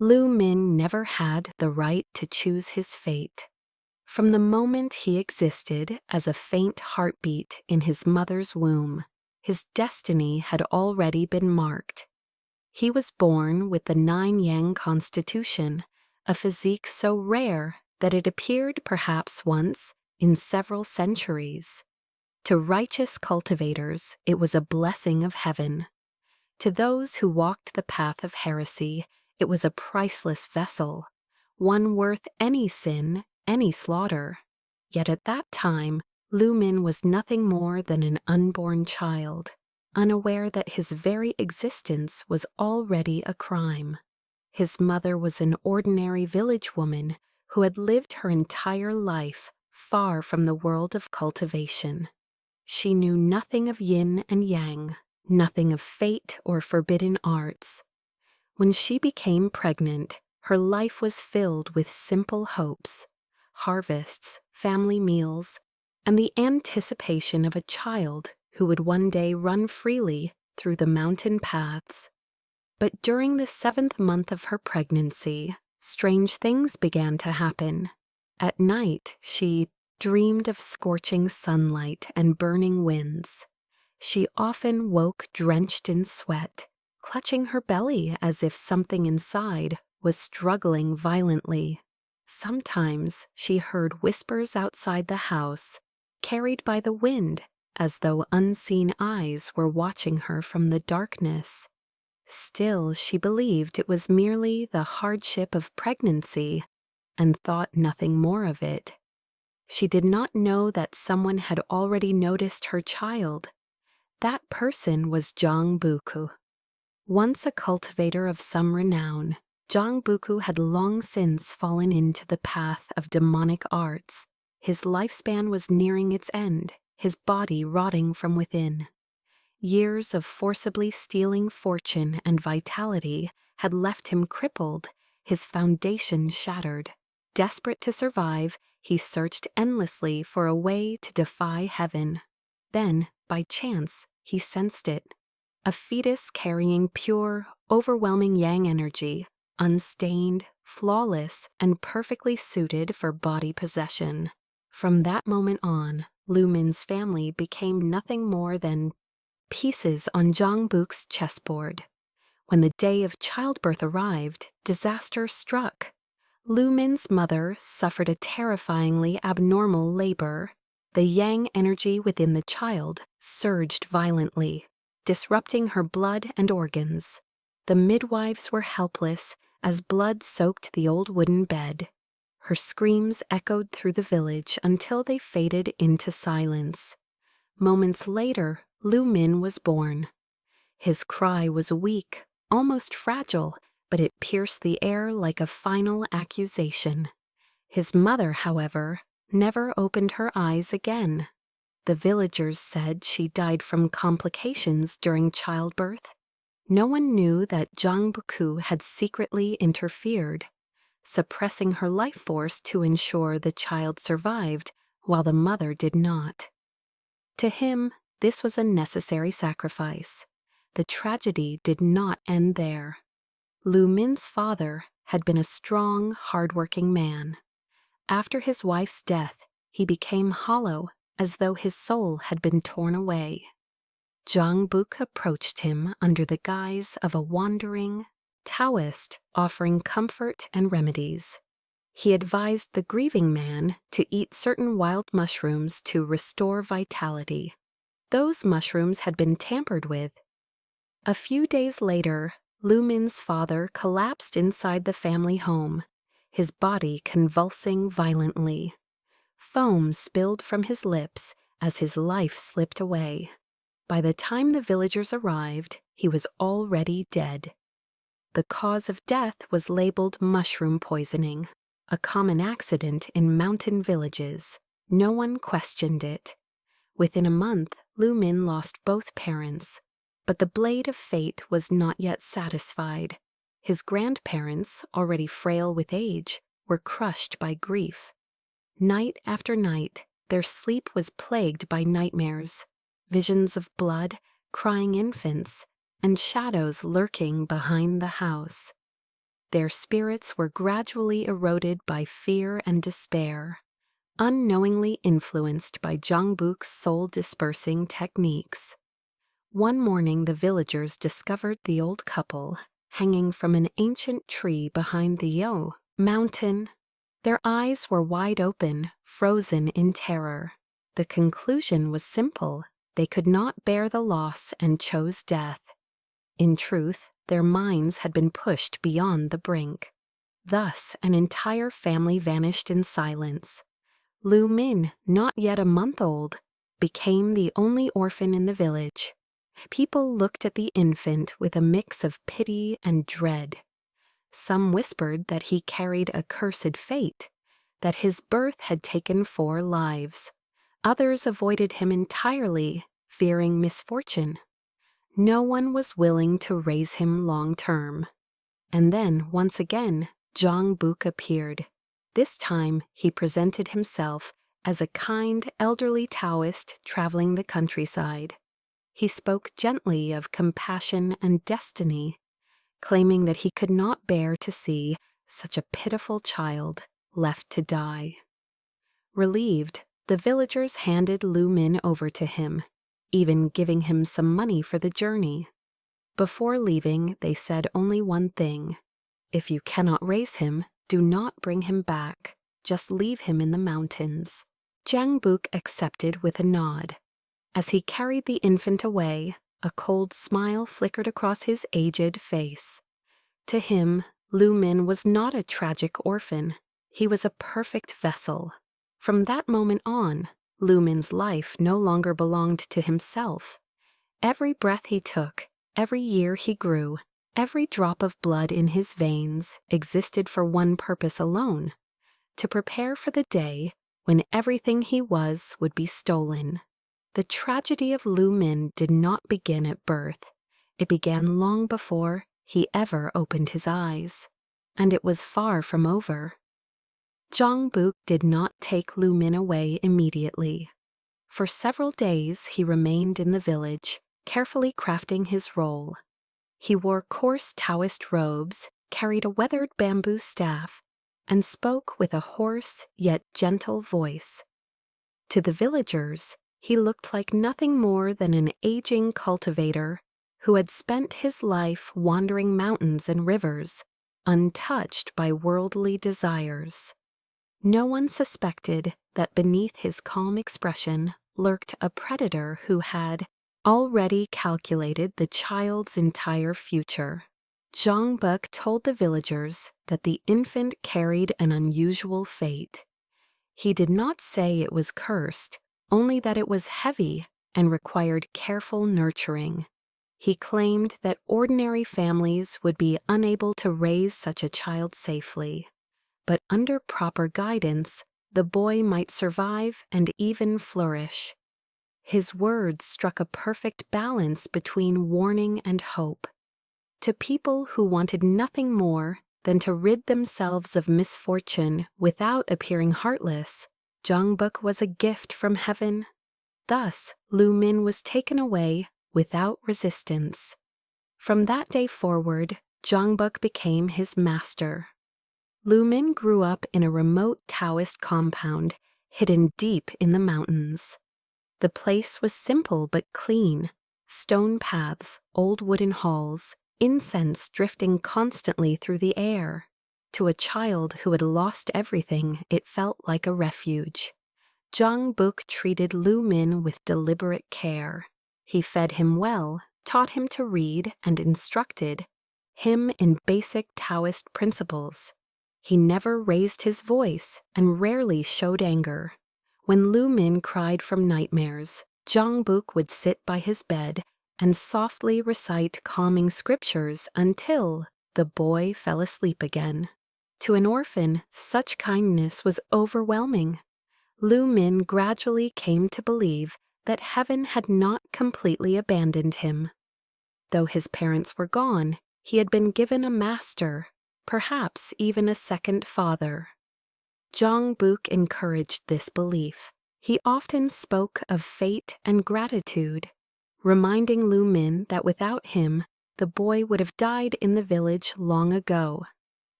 Min never had the right to choose his fate. From the moment he existed as a faint heartbeat in his mother's womb, his destiny had already been marked. He was born with the 9-yang constitution, a physique so rare that it appeared perhaps once in several centuries. To righteous cultivators, it was a blessing of heaven. To those who walked the path of heresy, it was a priceless vessel, one worth any sin, any slaughter. Yet at that time, Min was nothing more than an unborn child, unaware that his very existence was already a crime. His mother was an ordinary village woman who had lived her entire life far from the world of cultivation. She knew nothing of yin and yang, nothing of fate or forbidden arts. When she became pregnant, her life was filled with simple hopes, harvests, family meals, and the anticipation of a child who would one day run freely through the mountain paths. But during the 7th month of her pregnancy, strange things began to happen. At night, she dreamed of scorching sunlight and burning winds. She often woke drenched in sweat, clutching her belly as if something inside was struggling violently. Sometimes she heard whispers outside the house, carried by the wind, as though unseen eyes were watching her from the darkness. Still, she believed it was merely the hardship of pregnancy and thought nothing more of it. She did not know that someone had already noticed her child. That person was Zhang Buku. Once a cultivator of some renown, Zhang Buku had long since fallen into the path of demonic arts. His lifespan was nearing its end, his body rotting from within. Years of forcibly stealing fortune and vitality had left him crippled, his foundation shattered. Desperate to survive, he searched endlessly for a way to defy heaven. Then, by chance, he sensed it. A fetus carrying pure, overwhelming yang energy, unstained, flawless, and perfectly suited for body possession. From that moment on, Min's family became nothing more than pieces on Zhang Buku's chessboard. When the day of childbirth arrived, disaster struck. Min's mother suffered a terrifyingly abnormal labor. The yang energy within the child surged violently, disrupting her blood and organs. The midwives were helpless as blood soaked the old wooden bed. Her screams echoed through the village until they faded into silence. Moments later, Min was born. His cry was weak, almost fragile, but it pierced the air like a final accusation. His mother, however, never opened her eyes again. The villagers said she died from complications during childbirth. No one knew that Zhang Buku had secretly interfered, suppressing her life force to ensure the child survived while the mother did not. To him, this was a necessary sacrifice. The tragedy did not end there. Min's father had been a strong, hard-working man. After his wife's death, he became hollow, as though his soul had been torn away. Zhang Buku approached him under the guise of a wandering Taoist offering comfort and remedies. He advised the grieving man to eat certain wild mushrooms to restore vitality. Those mushrooms had been tampered with. A few days later, Min's father collapsed inside the family home, his body convulsing violently. Foam spilled from his lips as his life slipped away. By the time the villagers arrived, he was already dead. The cause of death was labeled mushroom poisoning, a common accident in mountain villages. No one questioned it. Within a month, Min lost both parents. But the blade of fate was not yet satisfied. His grandparents, already frail with age, were crushed by grief. Night after night, their sleep was plagued by nightmares, visions of blood, crying infants, and shadows lurking behind the house. their spirits were gradually eroded by fear and despair, unknowingly influenced by Jongbuk's soul-dispersing techniques. One morning the villagers discovered the old couple hanging from an ancient tree behind the Yo mountain. Their eyes were wide open, frozen in terror. The conclusion was simple: they could not bear the loss and chose death. In truth, their minds had been pushed beyond the brink. Thus, an entire family vanished in silence. Lu Min, not yet a month old, became the only orphan in the village. People looked at the infant with a mix of pity and dread. Some whispered that he carried a cursed fate, that his birth had taken 4 lives. Others avoided him entirely, fearing misfortune. No one was willing to raise him long term. And then, once again, Jongbuk appeared. This time, he presented himself as a kind, elderly Taoist traveling the countryside. He spoke gently of compassion and destiny, claiming that he could not bear to see such a pitiful child left to die. Relieved, the villagers handed Lu Min over to him, even giving him some money for the journey. Before leaving, they said only one thing: if you cannot raise him, do not bring him back. Just leave him in the mountains. Jongbuk accepted with a nod. As he carried the infant away, a cold smile flickered across his aged face. To him, Lu Min was not a tragic orphan. He was a perfect vessel. From that moment on, Lu Min's life no longer belonged to himself. Every breath he took, every year he grew, every drop of blood in his veins existed for one purpose alone: to prepare for the day when everything he was would be stolen. The tragedy of Lu Min did not begin at birth. It began long before he ever opened his eyes. And it was far from over. Jongbuk did not take Lu Min away immediately. For several days he remained in the village, carefully crafting his role. He wore coarse Taoist robes, carried a weathered bamboo staff, and spoke with a hoarse yet gentle voice. To the villagers, he looked like nothing more than an aging cultivator who had spent his life wandering mountains and rivers, untouched by worldly desires. No one suspected that beneath his calm expression lurked a predator who had already calculated the child's entire future. Jongbuk told the villagers that the infant carried an unusual fate. He did not say it was cursed, only that it was heavy and required careful nurturing. He claimed that ordinary families would be unable to raise such a child safely, but under proper guidance, the boy might survive and even flourish. His words struck a perfect balance between warning and hope. To people who wanted nothing more than to rid themselves of misfortune without appearing heartless, Jongbuk was a gift from heaven. Thus, Lu Min was taken away without resistance. From that day forward, Jongbuk became his master. Lu Min grew up in a remote Taoist compound hidden deep in the mountains. The place was simple but clean: stone paths, old wooden halls, incense drifting constantly through the air. To a child who had lost everything, it felt like a refuge. Jongbuk treated Lu Min with deliberate care. He fed him well, taught him to read, and instructed him in basic Taoist principles. He never raised his voice and rarely showed anger. When Lu Min cried from nightmares, Jongbuk would sit by his bed and softly recite calming scriptures until the boy fell asleep again. To an orphan, such kindness was overwhelming. Lu Min gradually came to believe that heaven had not completely abandoned him. Though his parents were gone, he had been given a master, perhaps even a second father. Jongbuk encouraged this belief. He often spoke of fate and gratitude, reminding Lu Min that without him, the boy would have died in the village long ago.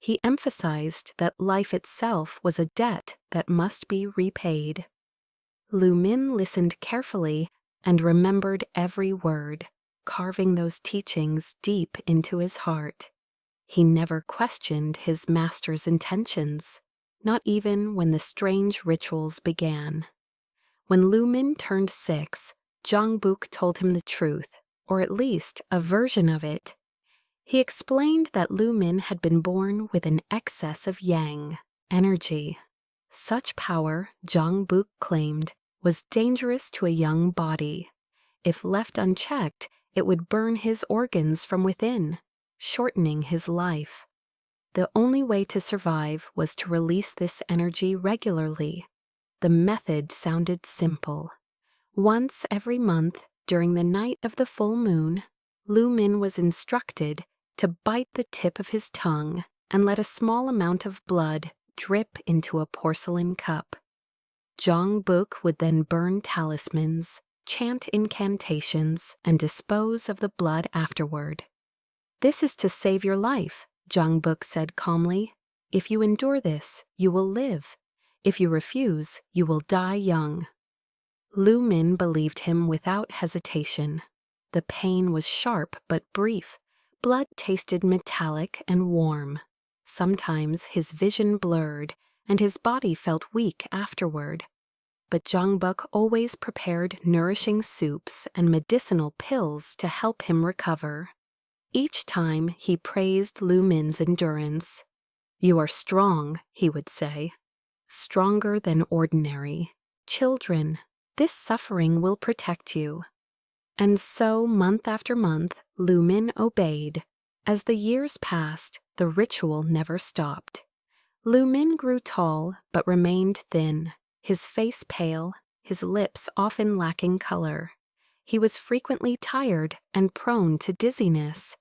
He emphasized that life itself was a debt that must be repaid. Lu Min listened carefully and remembered every word, carving those teachings deep into his heart. He never questioned his master's intentions, not even when the strange rituals began. When Lu Min turned 6, Zhang Buk told him the truth, or at least a version of it. He explained that Lu Min had been born with an excess of yang, energy. Such power, Zhang Buk claimed, was dangerous to a young body. If left unchecked, it would burn his organs from within, shortening his life. The only way to survive was to release this energy regularly. The method sounded simple. Once every month, during the night of the full moon, Lu Min was instructed to bite the tip of his tongue and let a small amount of blood drip into a porcelain cup. Zhang Buk would then burn talismans, chant incantations, and dispose of the blood afterward. "This is to save your life," Zhang Buk said calmly. "If you endure this, you will live. If you refuse, you will die young." Lu Min believed him without hesitation. The pain was sharp but brief. Blood tasted metallic and warm. Sometimes his vision blurred, and his body felt weak afterward. But Zhang Buk always prepared nourishing soups and medicinal pills to help him recover. Each time he praised Lu Min's endurance. "You are strong," he would say. "Stronger than ordinary. Children, this suffering will protect you." And so, month after month, Lu Min obeyed. As the years passed, the ritual never stopped. Lu Min grew tall, but remained thin, his face pale, his lips often lacking color. He was frequently tired and prone to dizziness.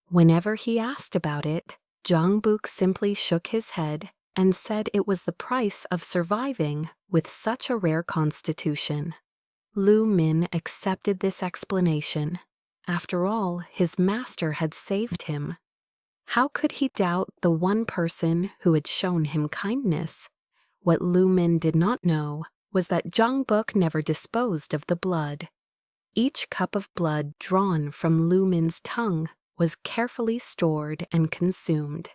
Whenever he asked about it, Zhang Buk simply shook his head and said it was the price of surviving with such a rare constitution. Lu Min accepted this explanation. After all, his master had saved him. How could he doubt the one person who had shown him kindness? What Lu Min did not know was that Zhang Buk never disposed of the blood. Each cup of blood drawn from Lu Min's tongue was carefully stored and consumed.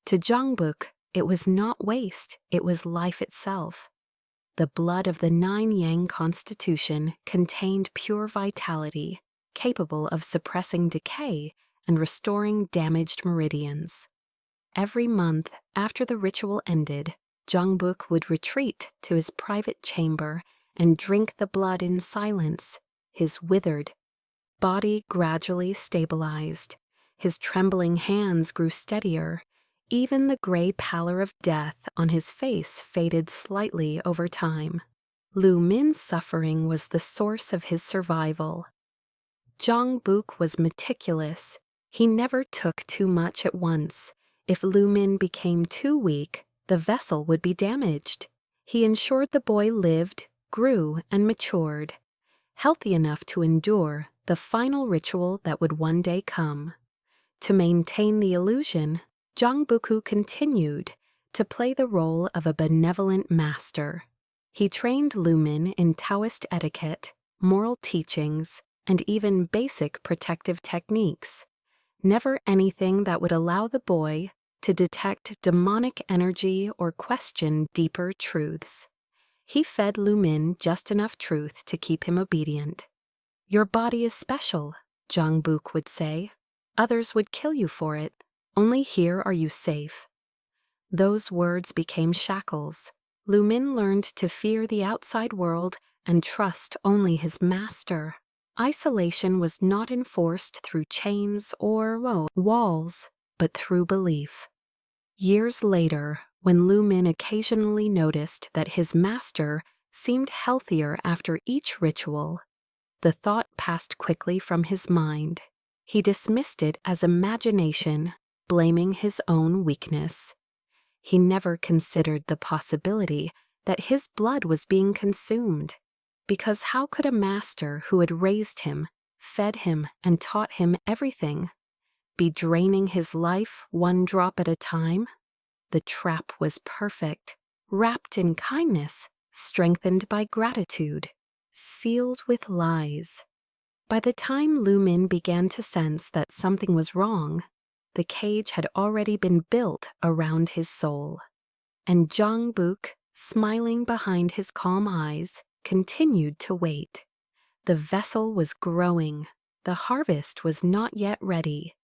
To Zhang Buk, it was not waste, it was life itself. The blood of the 9-yang constitution contained pure vitality, capable of suppressing decay and restoring damaged meridians. Every month, after the ritual ended, Zhang Buk would retreat to his private chamber and drink the blood in silence. His withered body gradually stabilized. His trembling hands grew steadier. Even the gray pallor of death on his face faded slightly over time. Lu Min's suffering was the source of his survival. Zhang Buk was meticulous. He never took too much at once. If Lu Min became too weak, the vessel would be damaged. He ensured the boy lived, grew, and matured, healthy enough to endure the final ritual that would one day come. To maintain the illusion, Zhang Buku continued to play the role of a benevolent master. He trained Lu Min in Taoist etiquette, moral teachings, and even basic protective techniques. Never anything that would allow the boy to detect demonic energy or question deeper truths. He fed Lu Min just enough truth to keep him obedient. "Your body is special," Zhang Buk would say. "Others would kill you for it. Only here are you safe." Those words became shackles. Lu Min learned to fear the outside world and trust only his master. Isolation was not enforced through chains or walls, but through belief. Years later, when Lu Min occasionally noticed that his master seemed healthier after each ritual, the thought passed quickly from his mind. He dismissed it as imagination, blaming his own weakness. He never considered the possibility that his blood was being consumed, because how could a master who had raised him, fed him, and taught him everything, be draining his life one drop at a time? The trap was perfect, wrapped in kindness, strengthened by gratitude, sealed with lies. By the time Lu Min began to sense that something was wrong, the cage had already been built around his soul. And Zhang Buk, smiling behind his calm eyes, continued to wait. The vessel was growing. The harvest was not yet ready,